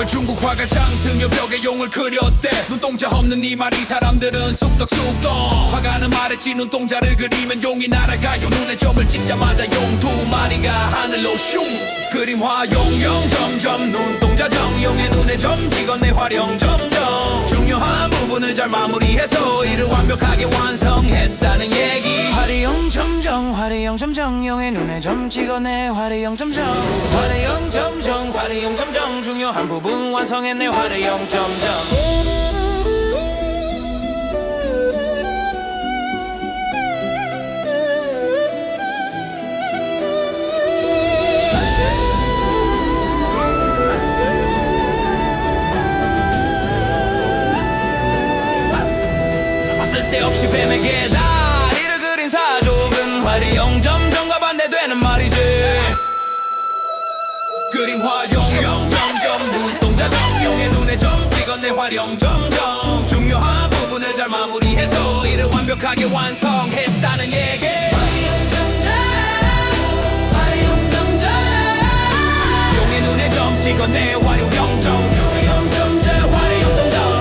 중국 화가 장승여 벽에 용을 그렸대. 눈동자 없는 이 말이 사람들은 쑥덕쑥덕 화가는 말했지 눈동자를 그리면 용이 날아가요. 눈에 점을 찍자마자 용 두 마리가 하늘로 슝. 그림화 용용 점점 눈동자 정용의 눈에 점 찍어내 화령 점점 중요한 부분을 잘 마무리해서 이를 완벽하게 완성했다는 얘기. 화려용 점정 화려용 점정 용의 눈에 점 찍어내 화려용 점정 화려용 점정 화려용 점정 중요한 부분 완성했네 화려용 점정. 쓸데없이 뱀에게 다리를 그린 사족은 화려용 점점과 반대되는 말이지. 그림 화용 점점 눈동자 정용의 눈에 점 찍어내 화령 점점 중요한 부분을 잘 마무리해서 이를 완벽하게 완성했다는 얘기. 화려용 점점 화려용 점점 용의 눈에 점 찍어내 화령 영점 화려용 점점 화려용 점점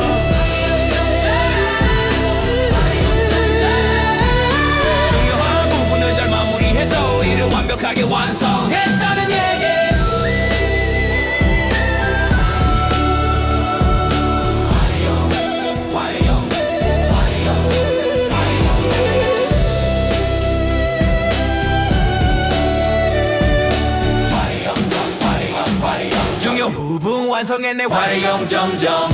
중요한 부분을 잘 마무리해서 이를 완벽하게 완성했다는 얘기. 중요 부분 완성했네 화려용 점점.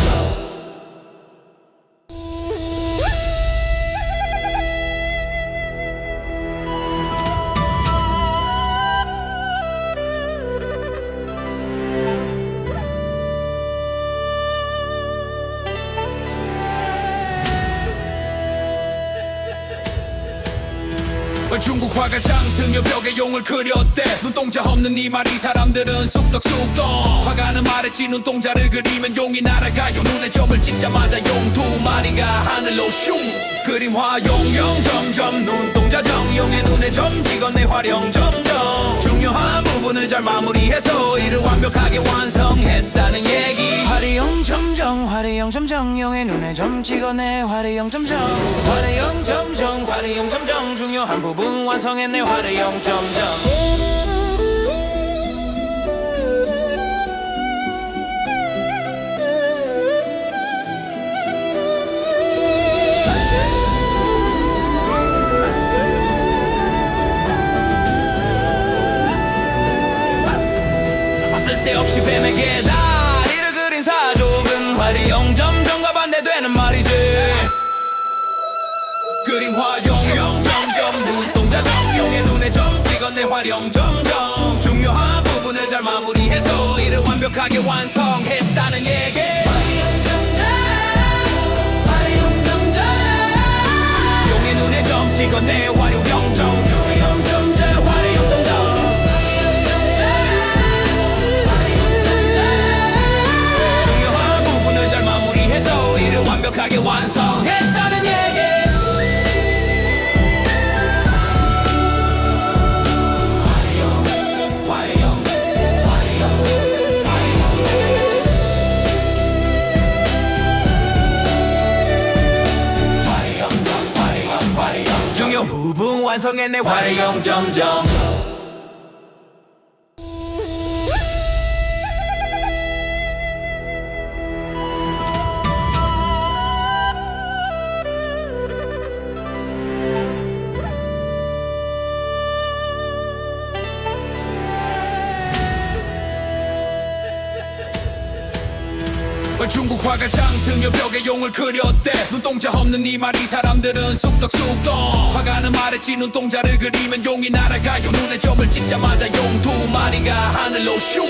중국 화가 장승여 벽에 용을 그렸대. 눈동자 없는 이 말이 사람들은 쑥덕쑥덕 화가는 말했지 눈동자를 그리면 용이 날아가요. 눈에 점을 찍자마자 용 두 마리가 하늘로 슝. 그림화 용용 점점 눈동자 정용의 눈에 점 찍어내 화령 점점 중요한 부분을 잘 마무리해서 이를 완벽하게 완성했다는 얘기. 화려용 점정 화려용 점정 용의 눈에 점 찍어내 화려용 점정 화려용 점정 화려용 점정 중요한 부분 완성했네 화려용 점정. 쓸데없이 뱀에게 다리를 그린 사족은 화려용 점점과 반대되는 말이지. 그림 화용 점점 눈동자 정용의 눈에 점 찍어내 화령 점점 중요한 부분을 잘 마무리해서 이를 완벽하게 완성했다는 얘기. 화려용 점점 화려용 점점 용의 눈에 점 찍어내 화령 영점 화려용 점점 화려용 점점 중요한 부분을 잘 마무리해서 이를 완벽하게 완성했다는 얘기. 중요 부분 완성했네 화려용 점점. 중국 화가 장승여 벽에 용을 그렸대. 눈동자 없는 이 말이 사람들은 쑥덕쑥덕 화가는 말했지 눈동자를 그리면 용이 날아가요. 눈에 점을 찍자마자 용 두 마리가 하늘로 슝.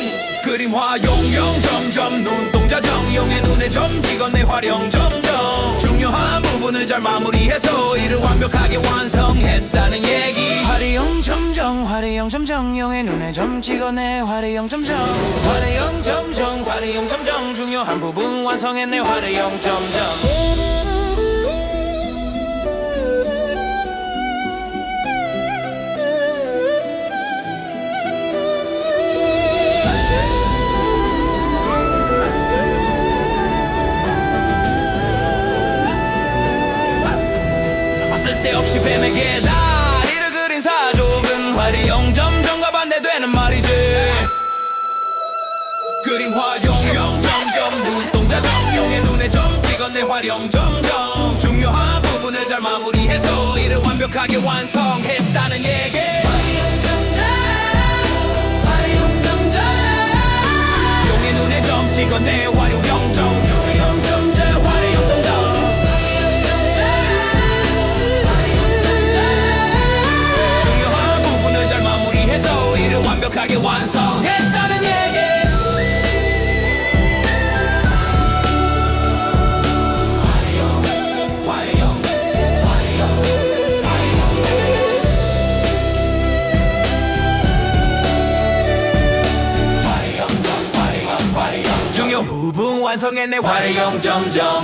그림화 용용 점점 눈동자 정용의 눈에 점 찍어내 화령 점점 중요한 부분을 잘 마무리해서 이를 완벽하게 완성했다는 얘기. 화려용 점정 화려용 점정 용의 눈에 점 찍어내 화려용 점정 화려용 점정 화려용 점정 중요한 부분 완성했네 화려용 점정. 활용 점점 중요한 부분을 잘 마무리해서 이를 완벽하게 완성했다는 얘기 화려영점점 화려영점점 용의 눈에 점 찍어내 활용 영점 용의 영점제 활용 영점점 중요한 부분을 잘 마무리해서 이를 완벽하게 완성했다는 얘기 중요 부분 완성했네 활용 점점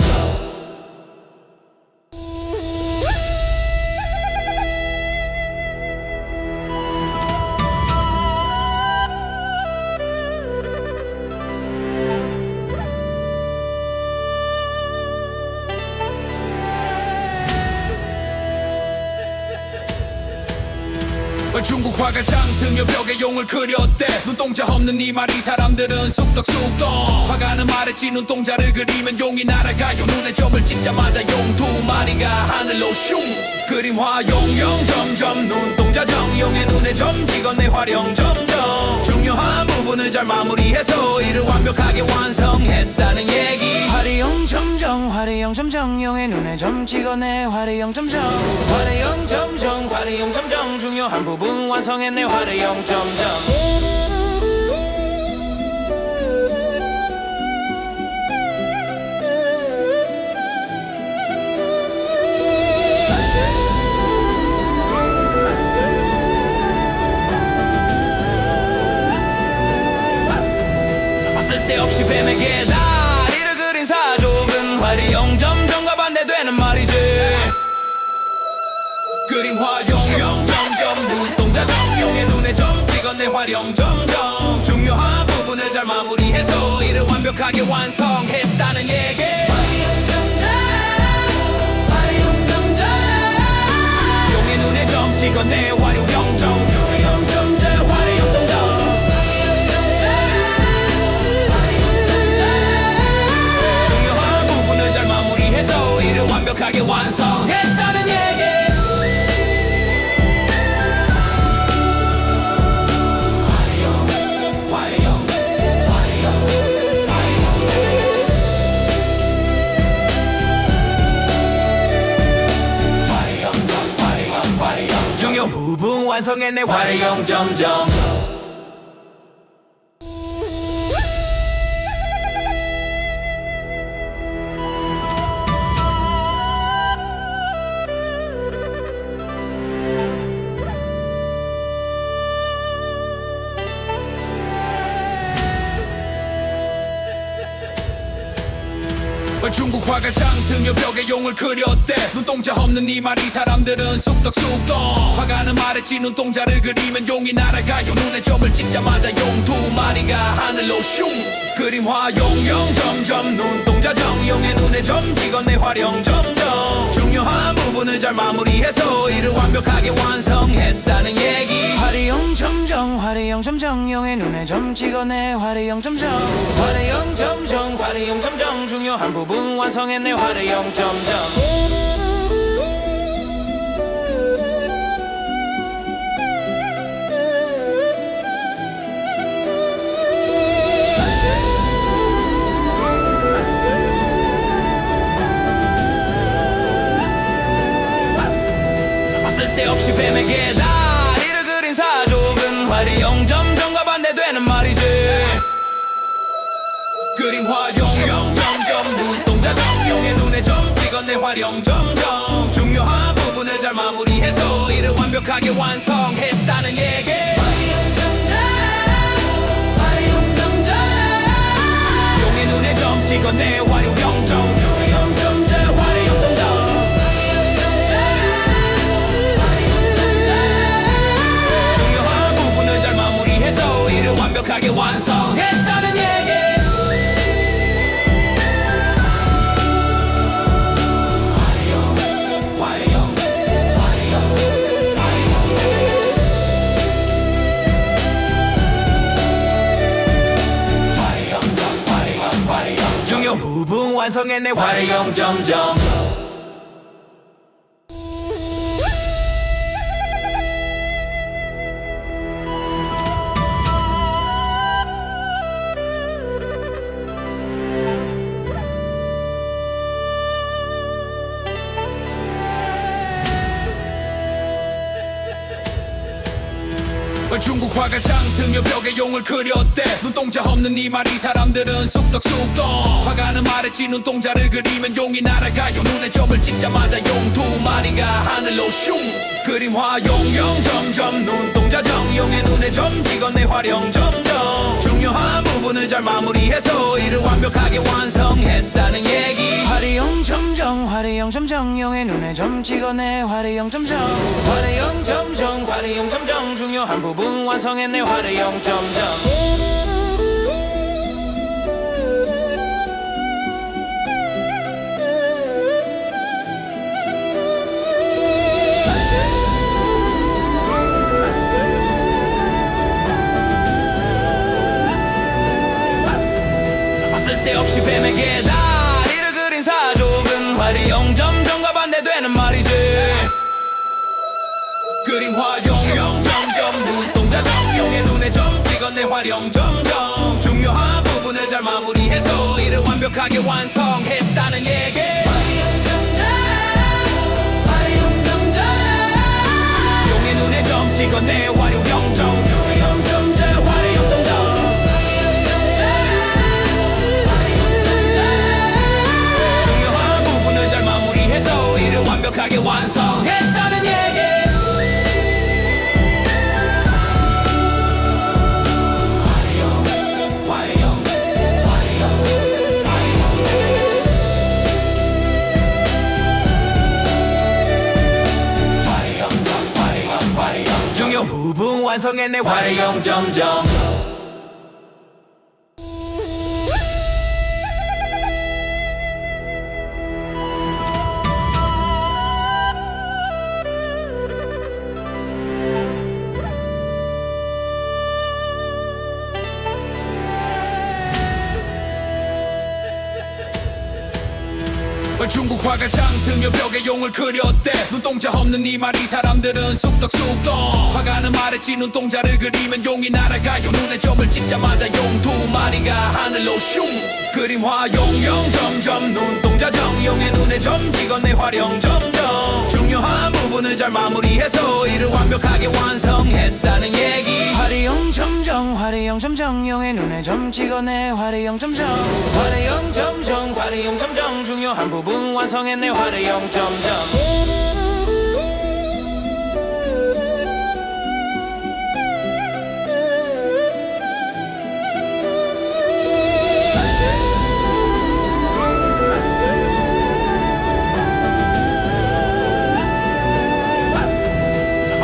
중국 화가 장승여 벽에 용을 그렸대 눈동자 없는 네 말이 사람들은 쑥덕쑥덕 화가는 말했지 눈동자를 그리면 용이 날아가요 눈에 점을 찍자마자 용 두 마리가 하늘로 슝 그림화 용용 점점 눈동자 정용의 눈에 점 찍어내 활용 점점 중요한 부분을 잘 마무리해서 이를 완벽하게 완성했다는 얘기 화려용 점정 화려용 점정 용의 눈에 점 찍어내 화려용 점정 화려용 점정 화려용 점정 중요한 부분 완성했네 화려용 점정 쓸데없이 뱀에게 다리를 그린 사족은 화려용 점점과 반대되는 말이지 그림 화용 점점 눈동자 정용의 눈에 점 찍어내 활용 점점 중요한 부분을 잘 마무리해서 이를 완벽하게 완성했다는 얘기 화려영점점 화려영점점 용의 눈에 점 찍어내 활용 영점 용의 영점제 활용 점점 중요한 부분을 잘 마무리해서 이를 완벽하게 완성했다는 얘기 중요 부분 완성했네 활용 점점 중국 화가 장승여 벽에 용을 그렸대 눈동자 없는 네 말이 사람들은 쑥덕쑥덕 화가는 말했지 눈동자를 그리면 용이 날아가요 눈에 점을 찍자마자 용 두 마리가 하늘로 슝 그림화 용용 점점 눈동자 정용의 눈에 점 찍어내 활용 점점 중요한 부분을 잘 마무리해서 이를 완벽하게 완성했다는 얘기 화려용 점정 화려용 점정 용의 눈에 점 찍어내 화려용 점정 화려용 점정 화려용 점정 중요한 부분 완성했네 화려용 점정 쓸데없이 뱀에게 다리를 그린 사족은 화려용 점점과 반대되는 말이지 그림 화용 점점 눈동자 정용의 눈에 점 찍어내 활용 점점 중요한 부분을 잘 마무리해서 이를 완벽하게 완성했다는 얘기 화려영점점 화려영점점 용의 눈에 점 찍어내 활용 영점 용의 영점제 활용 점점 중요한 부분을 잘 마무리해서 이를 완벽하게 완성했다는 얘기 중요 부분 완성해내 화려용 점점. 중국 화가 장승여 벽에 용을 그렸대. 눈동자 없는 네 말이 사람들은 쑥덕쑥덕 화가는 말했지 눈동자를 그리면 용이 날아가요. 눈에 점을 찍자마자 용 두 마리가 하늘로 슝. 그림화 용영 점점 눈동자 정용의 눈에 점 찍어내 화령 점점. 중요한 부분을 잘 마무리해서 이를 완벽하게 완성했다는 얘기. 화려용 점점 화려용 점점 용의 눈에 점 찍어내 화려용 점점. 화려용 점점 화려용 점점 중요한 부분 완성해내 화려용 점점. 쓸데없이 뱀에게 다리를 그린 사족은 화려용 점점과 반대되는 말이지. 그림 화용 점점 눈동자 정용의 눈에 점 찍어내 화령 점점. 중요한 부분을 잘 마무리해서 이를 완벽하게 완성했다는 얘기. 용의 눈에 점 찍어내 화령 점점. 화령 점점 화령 점점. 중요한 부분을 잘 마무리해서 이를 완벽하게 완성했다는 얘기. 중요 부분 완성해내 화려용 점점. 중국 화가 장승여 벽에 용을 그렸대. 눈동자 없는 네 말이 사람들은 쑥덕쑥덕 화가는 말했지 눈동자를 그리면 용이 날아가요. 눈에 점을 찍자마자 용 두 마리가 하늘로 슝. 그림화 용영 점점 눈동자 정용의 눈에 점 찍어내 화령 점점. 중요한 부분을 잘 마무리해서 이를 완벽하게 완성했다는 얘기. 화려용 점점 화려용 점점 용의 눈에 점 찍어내 화려용 점점. 화려용 점점 화려용 점점 중요한 부분 완성해내 화려용 점점.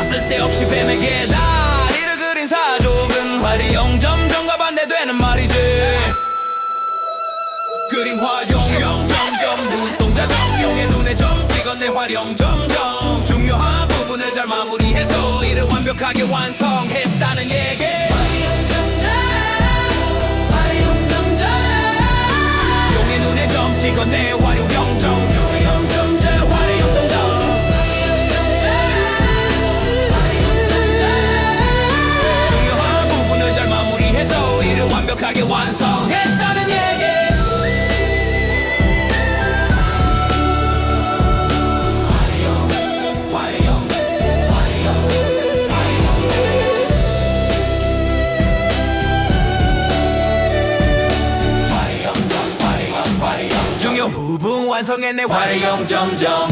쓸데없이 뱀에게 다리를 그린 사족은 화려용 점점과 반대되는 말이지. 그림 화용 점점 눈동자 정용의 눈에 점 찍어내 화령 점점. 중요한 부분을 잘 마무리해서 이를 완벽하게 완성했다는 얘기. 용의 눈에 점 찍어내 화령 점점. 화령 점점 화령 점점. 중요한 부분을 잘 마무리해서 이를 완벽하게 완성했다는 얘기. 중요 부분 완성해내 화려용 점점.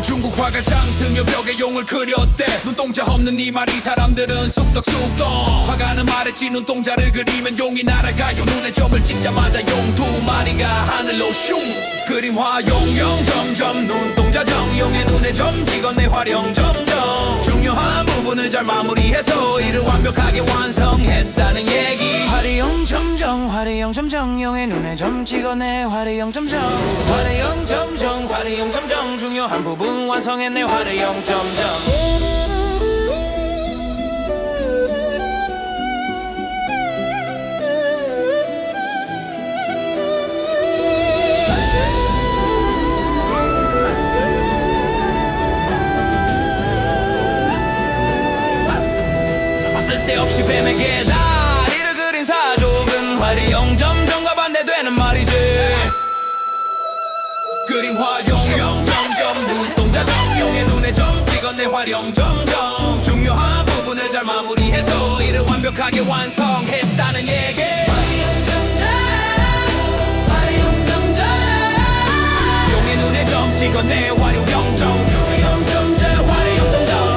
중국 화가 장승여 벽에 용을 그렸대. 눈동자 없는 네 말이 사람들은 쑥덕쑥덕 화가는 말했지 눈동자를 그리면 용이 날아가요. 눈에 점을 찍자마자 용 두 마리가 하늘로 슝. 그림화 용영 점점 눈동자 정용의 눈에 점 찍어내 화령 점점. 중요한 부분을 부분을 잘 마무리해서 이를 완벽하게 완성했다는 얘기. 화려용 점정 화려용 점정용의 눈에 점 찍어내 화려용 점정 화려용 점정 화려용 점정 중요한 부분 완성했네 화려용 점정 쓸데없이 뱀에게 다리를 그린 사족은 화려용 점정과 반대되는 말이지. 그림 화용 점점 눈동자 정용의 눈에 점 찍었네 화령 점점 중요한 부분을 잘 마무리해서 이를 완벽하게 완성했다는 얘기. 화려영점점 화려영점점 용의 눈에 점 찍었네 화령 영점 화령 점점 화령 점점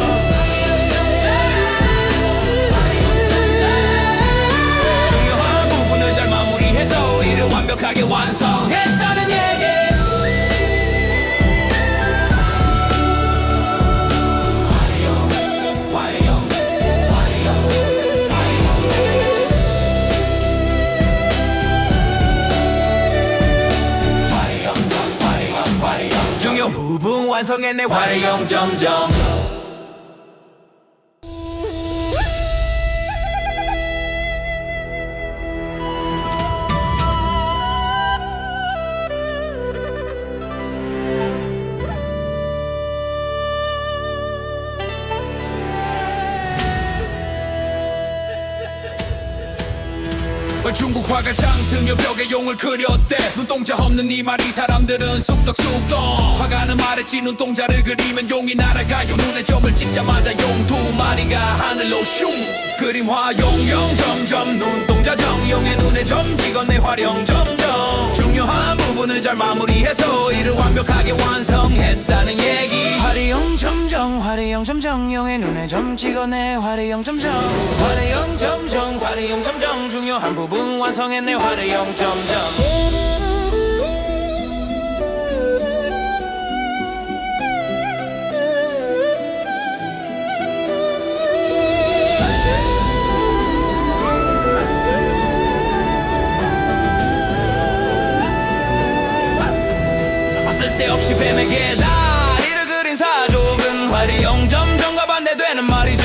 중요한 부분을 잘 마무리해서 이를 완벽하게 완성했다는 얘기. 중요 부분 완성했네 화려용 점점. 중국 화가 장승여 벽에 용을 그렸대. 눈동자 없는 이 말이 사람들은 쑥덕쑥덕 화가는 말했지 눈동자를 그리면 용이 날아가요. 눈에 점을 찍자마자 용 두 마리가 하늘로 슝. 그림 화용 점점 눈동자 정용의 눈에 점 찍었네 화령 점점 중요한 부분을 잘 마무리해서 이를 완벽하게 완성했다는 얘기. 화려용 점정 화려용 점정용의 눈에 점 찍어내 화려용 점정 화려용 점정 화려용 점정 중요한 부분 완성했네 화려용 점정 쓸데없이 뱀에게 다리를 그린 사족은 화려용 점점과 반대되는 말이지.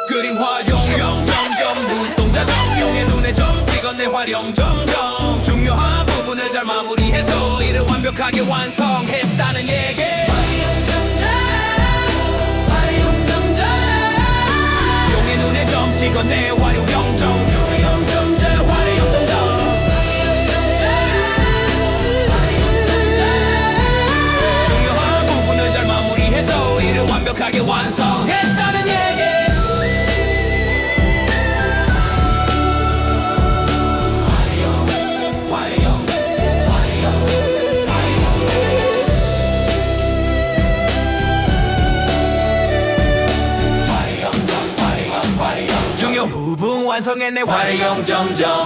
그림 화용 점점 눈동자 정용의 눈에 점 찍었네 화령 점점 중요한 부분을 잘 마무리해서 이를 완벽하게 완성했다는 얘기. 화려영점점 화려영점점 용의 눈에 점 찍었네 화령 영점 화령 점점 화령 점점 중요한 부분을 잘 마무리해서 이를 완벽하게 완성했다는 얘기. 중요 부분 완성했네 화려용 점점.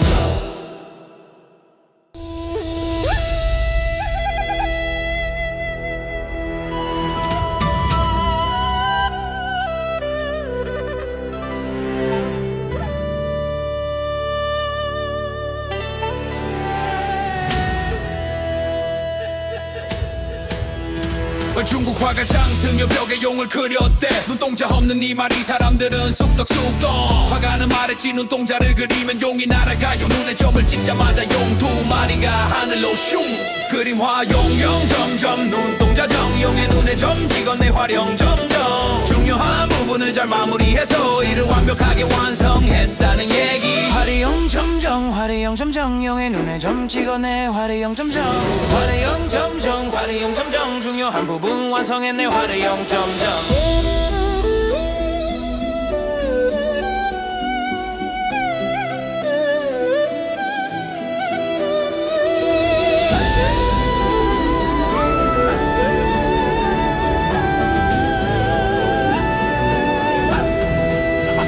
중국 화가 장승여 벽에 용을 그렸대. 눈동자 없는 이 말이 사람들은 쑥덕쑥덕 화가는 말했지 눈동자를 그리면 용이 날아가요. 눈에 점을 찍자마자 용 두 마리가 하늘로 슝. 그림 화용 점점 눈동자 정용의 눈에 점 찍었네 화령 점점 중요한 부분을 잘 마무리해서 이를 완벽하게 완성했다는 얘기. 화려용 점정 화려용 점정용의 눈에 점 찍어내 화려용 점정 화려용 점정 화려용 점정 중요한 부분 완성했네 화려용 점정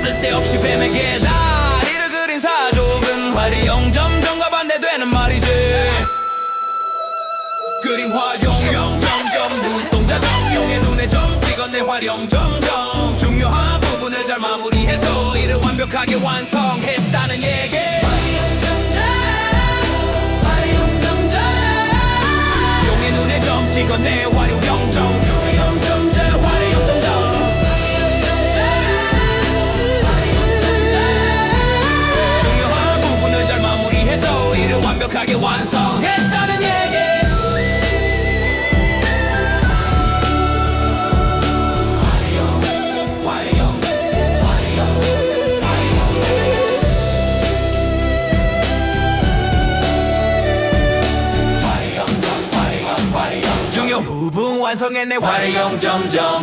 쓸데없이 뱀에게 다리를 그린 사족은 화려용 점점과 반대되는 말이지. 그림 화용 점점 눈동자 정용의 눈에 점 찍었네 화려 활용 점점 중요한 부분을 잘 마무리해서 이를 완벽하게 완성했다는 얘기 화려영점점 화려영점점 용의 눈에 점 찍어내 활용점점 용의 영점점 활용점점 중요한 부분을 잘 마무리해서 이를 완벽하게 완성했다는 얘기 중요 부분 완성했네 활용 점점